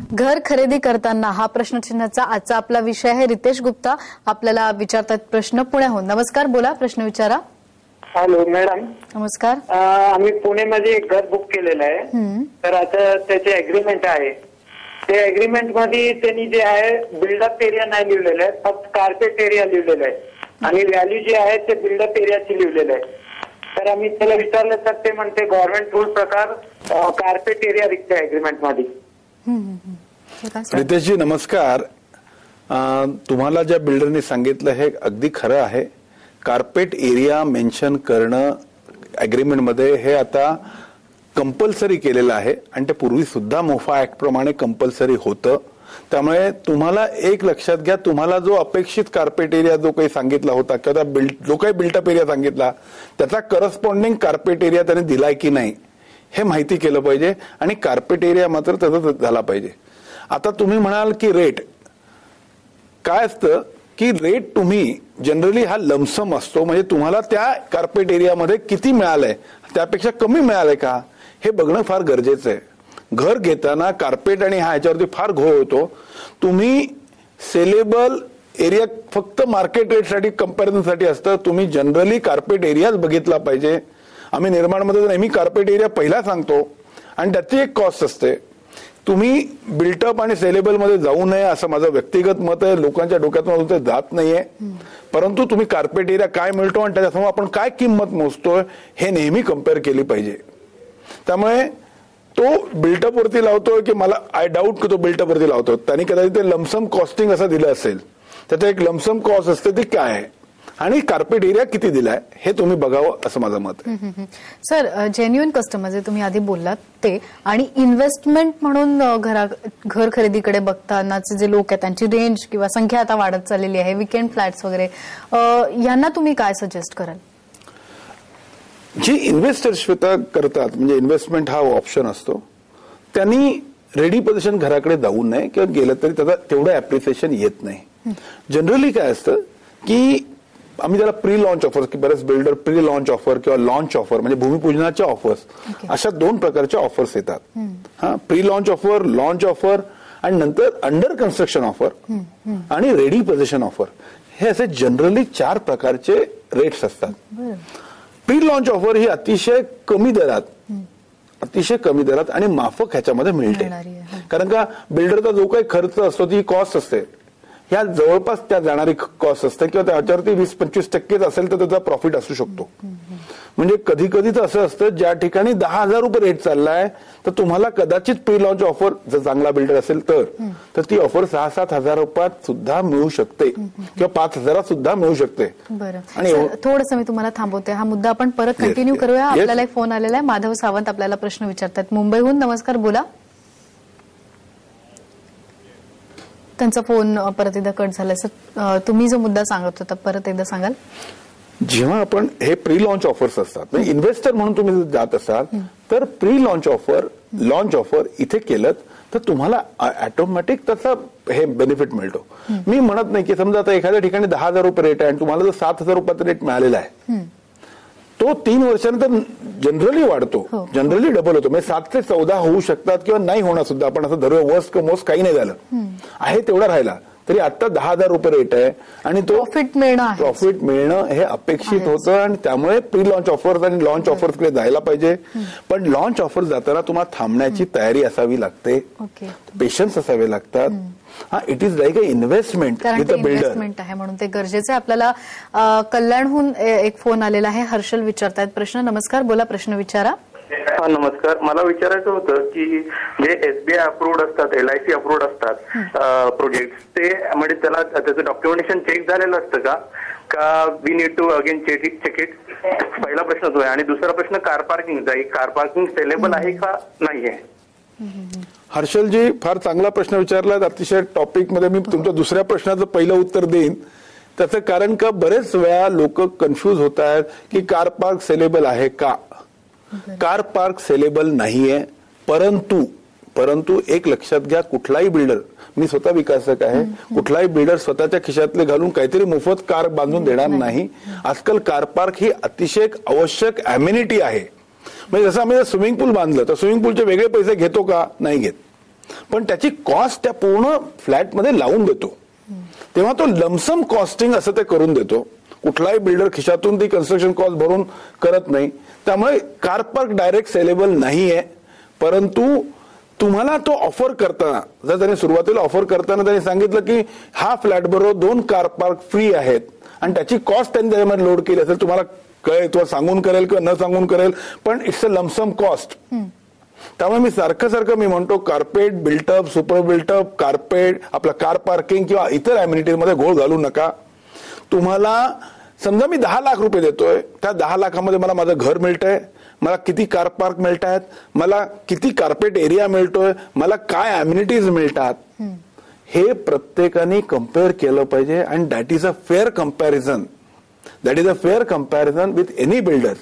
घर खरेदी करताना हा प्रश्नचिन्हाचा आजचा आपला विषय आहे। रितेश गुप्ता आपल्याला विचारतात प्रश्न पुण्याहून। नमस्कार, बोला, प्रश्न विचारा। हॅलो मॅडम, नमस्कार। आम्ही पुण्यामध्ये एक घर बुक केलेलं आहे, तर आता त्याचे अग्रीमेंट आहे। ते अग्रीमेंट मध्ये त्यांनी जे आहे बिल्डअप एरिया नाही लिहिलेलं आहे, फक्त कार्पेट एरिया लिहिलेलं आहे आणि व्हॅल्यू जे आहे ते बिल्डअप एरियाची लिहिलेलं आहे। तर आम्ही त्याला विचारलं तर ते म्हणते गव्हर्नमेंट रूल प्रकार कार्पेट एरिया दिसते अग्रीमेंट मध्ये। रितेशजी नमस्कार। तुम्हाला ज्या बिल्डरने सांगितलं हे अगदी खरं आहे। कार्पेट एरिया मेन्शन करणं अग्रीमेंट मध्ये हे आता कंपल्सरी केलेलं आहे आणि ते पूर्वी सुद्धा मोफा ऍक्ट प्रमाणे कंपल्सरी होतं। त्यामुळे तुम्हाला एक लक्षात घ्या, तुम्हाला जो अपेक्षित कार्पेट एरिया जो काही सांगितला होता किंवा जो काही बिल्टअप एरिया सांगितला त्याचा करस्पॉन्डिंग कार्पेट एरिया त्याने दिलाय की नाही हे माहिती केलं पाहिजे आणि कार्पेट एरिया मात्र त्याचा झाला पाहिजे। आता तुम्ही म्हणाल की रेट काय असतं की रेट तुम्ही जनरली हा लमसम असतो, म्हणजे तुम्हाला त्या कार्पेट एरियामध्ये किती मिळालंय त्यापेक्षा कमी मिळालंय का हे बघणं फार गरजेचं आहे। घर घेताना कार्पेट आणि ह्याच्यावरती फार घोळ होतो। तुम्ही सेलेबल एरिया फक्त मार्केट रेटसाठी कंपॅरिझनसाठी असतं, तुम्ही जनरली कार्पेट एरियाच बघितला पाहिजे। आम्ही निर्माणमध्ये नेहमी कार्पेट एरिया पहिला सांगतो आणि त्याची एक कॉस्ट असते। तुम्ही बिल्टअप आणि सेलेबल मध्ये जाऊ नये असं माझं व्यक्तिगत मत आहे। लोकांच्या डोक्यातून ते जात नाहीये, परंतु तुम्ही कार्पेट एरिया काय मिळतो आणि त्याच्यासमोर आपण काय किंमत मोजतोय हे नेहमी कम्पेअर केली पाहिजे। त्यामुळे तो बिल्टअप वरती लावतोय की मला आय डाऊट की तो बिल्टअप वरती लावतो, त्यांनी कदाचित ते लमसम कॉस्टिंग असं दिलं असेल, त्याचं एक लमसम कॉस्ट असते ती काय आहे आणि कार्पेट एरिया किती दिलाय हे तुम्ही बघावं असं माझं मत आहे। सर, जेन्युइन कस्टमर जे तुम्ही आधी बोललात ते आणि इन्व्हेस्टमेंट म्हणून घर खरेदीकडे बघतानाचे जे लोक आहेत त्यांची रेंज किंवा संख्या आता वाढत चाललेली आहे, वीकेंड फ्लॅट्स वगैरे, यांना तुम्ही काय सजेस्ट कराल? जे इन्व्हेस्टर श्वेता करतात म्हणजे इन्व्हेस्टमेंट हा ऑप्शन असतो, त्यांनी रेडी पोझिशन घराकडे जाऊ नये किंवा गेलं तरी त्याचा तेवढं अप्रिसिएशन येत नाही। जनरली काय असतं की आम्ही त्याला प्री लॉन्च ऑफर की बरेच बिल्डर प्री लॉन्च ऑफर किंवा लॉन्च ऑफर म्हणजे भूमिपूजनाच्या ऑफर्स अशा दोन प्रकारच्या ऑफर्स येतात। हा, pre launch offer, launch offer आणि नंतर अंडर कन्स्ट्रक्शन ऑफर आणि रेडी पोझिशन ऑफर, हे असे जनरली 4 प्रकारचे रेट्स असतात। प्री लॉन्च ऑफर ही अतिशय कमी दरात आणि माफक ह्याच्यामध्ये मिळते, कारण का बिल्डरचा जो काही खर्च असतो ती कॉस्ट असते, ह्या जवळपास त्या जाणारी कॉस्ट असते किंवा त्याच्यावरती 20-25% असेल तर त्याचा प्रॉफिट असू शकतो। म्हणजे कधी कधी तर असं असतं ज्या ठिकाणी 10,000 रुपये रेट चाललाय तर तुम्हाला कदाचित प्री लॉन्च ऑफर जर चांगला बिल्डर असेल तर ती ऑफर 6-7 हजार रुपयात सुद्धा मिळू शकते किंवा 5,000 सुद्धा मिळू शकते। आणि थोडंसं मी तुम्हाला थांबवते, हा मुद्दा आपण परत कंटिन्यू करूया। आपल्याला एक फोन आलेला आहे, माधव सावंत आपल्याला प्रश्न विचारतात मुंबईहून। नमस्कार, बोला। त्यांचा फोन परत एकदा कट झालाय। सर, तुम्ही जो मुद्दा सांगत होता परत एकदा सांगाल? जेव्हा आपण हे प्री लॉन्च ऑफर्स असतात, इन्व्हेस्टर म्हणून तुम्ही जात असाल तर प्री लॉन्च ऑफर इथे केलं तर तुम्हाला ऑटोमॅटिक त्याचा हे बेनिफिट मिळतो। मी म्हणत नाही की समजा आता एखाद्या ठिकाणी 10,000 रुपये रेट आहे आणि तुम्हाला जर 7,000 रुपयाचा रेट मिळालेला आहे, तो 3 वर्षानंतर जनरली वाढतो, जनरली डबल होतो, म्हणजे 7 ते 14 होऊ शकतात किंवा नाही होणार सुद्धा, आपण असं धरूया वर्स्ट का मोस्ट काही नाही झालं आहे तेवढा राहिला तरी आता 10,000 रुपये रेट आहे आणि तो प्रॉफिट मिळणं हे अपेक्षित होतं आणि त्यामुळे प्री लॉन्च ऑफर्स आणि लॉन्च ऑफर्सकडे जायला पाहिजे। पण लॉन्च ऑफर जाताना तुम्हाला थांबण्याची तयारी असावी लागते, पेशन्स असावे लागतात। हा, it is like a investment with a builder आहे म्हणून ते गरजेचं आहे। आपल्याला कल्याणहून एक फोन आलेला आहे, हर्षल विचारतायत प्रश्न। नमस्कार, बोला, प्रश्न विचारा। हा, नमस्कार। मला विचारायचं होतं की जे SBI अप्रूव्ड असतात, LIC अप्रूव्ड असतात प्रोजेक्ट, ते म्हणजे त्याला त्याचं डॉक्युमेंटेशन चेक झालेलं असतं का we need to again check it? पहिला प्रश्न तो आहे। आणि दुसरा प्रश्न कार पार्किंग सेलेबल आहे का नाहीये? हर्षलजी, फार चांगला प्रश्न विचारला। अतिशय टॉपिक मध्ये मी तुमच्या दुसऱ्या प्रश्नाचं पहिलं उत्तर देईन। त्याचं कारण का बरेच वेळा लोक कन्फ्यूज होत आहेत की कार पार्क सेलेबल आहे का? कार पार्क सेलेबल नाहीये, परंतु एक लक्षात घ्या, कुठलाही बिल्डर, मी स्वतः विकासक आहे, कुठलाही बिल्डर स्वतःच्या खिशातले घालून काहीतरी मोफत कार बांधून देणार नाही। आजकाल कार पार्क ही अतिशय आवश्यक अम्युनिटी आहे। म्हणजे जसं आम्ही स्विमिंग पूल बांधलं तर स्विमिंग पूलचे वेगळे पैसे घेतो का? नाही घेत। पण त्याची कॉस्ट त्या पूर्ण फ्लॅटमध्ये लावून देतो. तेव्हा तो लमसम कॉस्टिंग असं ते करून देतो. कुठलाही बिल्डर खिशातून ती कन्स्ट्रक्शन कॉस्ट भरून करत नाही. त्यामुळे कार पार्क डायरेक्ट सेलेबल नाहीये. परंतु तुम्हाला तो ऑफर करताना, जर त्यांनी सुरुवातीला ऑफर करताना त्यांनी सांगितलं की हा फ्लॅट बरोबर 2 कार पार्क फ्री आहेत आणि त्याची कॉस्ट त्यांनी त्याच्यामध्ये लोड केली असेल, तुम्हाला कळेल, किंवा सांगून करेल किंवा न सांगून करेल, पण इट्स अ लमसम कॉस्ट. त्यामुळे मी सारखं मी म्हणतो, carpet built up, super built up, carpet, आपला कार पार्किंग किंवा इतर अम्युनिटीज मध्ये घोळ घालू नका. तुम्हाला समजा मी 10 लाख रुपये देतोय, त्या 10 लाखामध्ये मला माझं घर मिळतंय, मला किती कार पार्क मिळत आहेत, मला किती कार्पेट एरिया मिळतोय, मला काय अम्युनिटीज मिळतात, हे प्रत्येकाने कम्पेअर केलं पाहिजे. And that is a fair comparison. That is a fair comparison with any builder.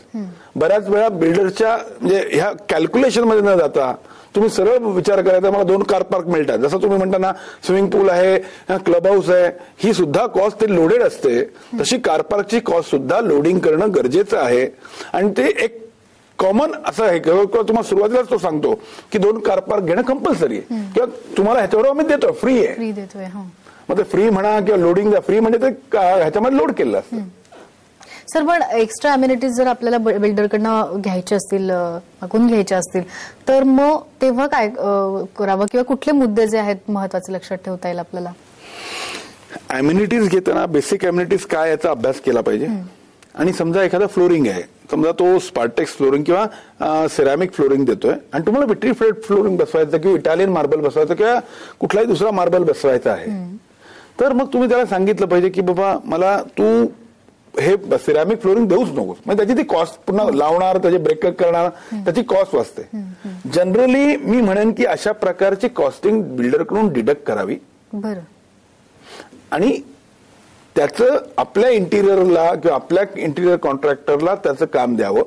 बऱ्याच वेळा बिल्डरच्या म्हणजे ह्या कॅल्क्युलेशन मध्ये न जाता तुम्ही सरळ विचार करायचा, मला 2 कार पार्क मिळतात. जसं तुम्ही म्हणता ना, स्विमिंग पूल आहे, क्लब हाऊस आहे, ही सुद्धा कॉस्ट ते लोडेड असते. तशी कार पार्कची कॉस्ट सुद्धा लोडिंग करणं गरजेचं आहे. आणि ते एक कॉमन असं आहे किंवा तुम्हाला सुरुवातीलाच तो सांगतो की 2 कार पार्क घेणं कंपल्सरी आहे, किंवा तुम्हाला ह्याच्यावर आम्ही देतो, फ्री आहे. मग ते फ्री म्हणा किंवा लोडिंग फ्री म्हणजे ते ह्याच्यामध्ये लोड केलं असतं. सर, पण एक्स्ट्रा अम्युनिटीज जर आपल्याला बिल्डरकडनं घ्यायचे असतील, मागून घ्यायचे असतील, तर मग तेव्हा काय करावं, किंवा कुठले मुद्दे जे आहेत महत्वाचे लक्षात ठेवता येईल आपल्याला? अम्युनिटीज घेताना बेसिक अम्युनिटीज काय याचा अभ्यास केला पाहिजे. आणि समजा एखादा फ्लोरिंग आहे, समजा तो स्पार्टेक्स फ्लोरिंग किंवा सिरॅमिक फ्लोरिंग देतोय आणि तुम्हाला विट्री फ्लोरिंग बसवायचं किंवा इटालियन मार्बल बसवायचं किंवा कुठलाही दुसरा मार्बल बसवायचा आहे, तर मग तुम्ही त्याला सांगितलं पाहिजे की बाबा मला तू हे सिरॅमिक फ्लोरिंग देऊच नकोस. म्हणजे त्याची ती कॉस्ट पुन्हा लावणार, त्याचे ब्रेकअप करणार, त्याची कॉस्ट वाचते. जनरली मी म्हणेन की अशा प्रकारची कॉस्टिंग बिल्डरकडून डिडक्ट करावी. बरं. आणि त्याचं आपल्या इंटिरियरला किंवा आपल्या इंटिरियर कॉन्ट्रॅक्टरला त्याचं काम द्यावं.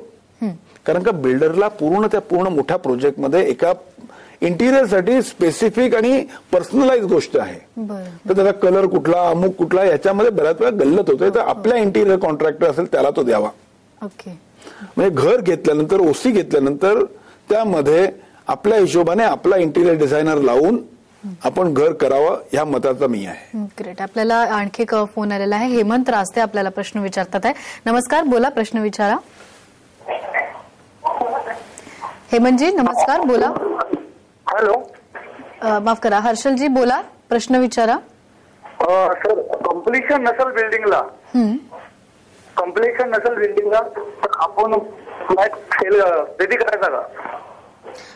कारण का बिल्डरला पूर्ण मोठ्या प्रोजेक्टमध्ये एका इंटिरियरसाठी स्पेसिफिक आणि पर्सनलाइज गोष्ट आहे. तर त्याचा कलर कुठला, अमुक कुठला, याच्यामध्ये बऱ्याच वेळा गल्लत होते. तर आपल्या इंटिरियर कॉन्ट्रॅक्टर असेल त्याला तो द्यावा. ओके. म्हणजे घर घेतल्यानंतर, ओसी घेतल्यानंतर त्यामध्ये आपल्या हिशोबाने आपला इंटिरियर डिझायनर लावून आपण घर करावं, ह्या मताचा मी आहे. ग्रेट. आपल्याला आणखी एक फोन आलेला आहे. हेमंत रास्ते आपल्याला प्रश्न विचारतात आहे. नमस्कार, बोला, प्रश्न विचारा. हेमंतजी नमस्कार, बोला. हॅलो. माफ करा, हर्षलजी बोला, प्रश्न विचारा. सर, कम्प्लिशन नसेल बिल्डिंगला, आपण फ्लॅट सेल रेडी करायचा का?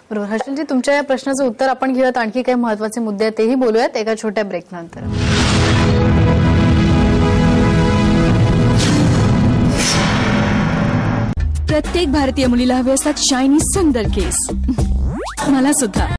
बरोबर. हर्षलजी, तुमच्या या प्रश्नाचं उत्तर आपण घेऊयात. आणखी काही महत्वाचे मुद्दे आहेत तेही बोलूयात एका छोट्या ब्रेक नंतर. प्रत्येक भारतीय मुलीला हवे असतात शायनी सुंदर केस. मला सुद्धा.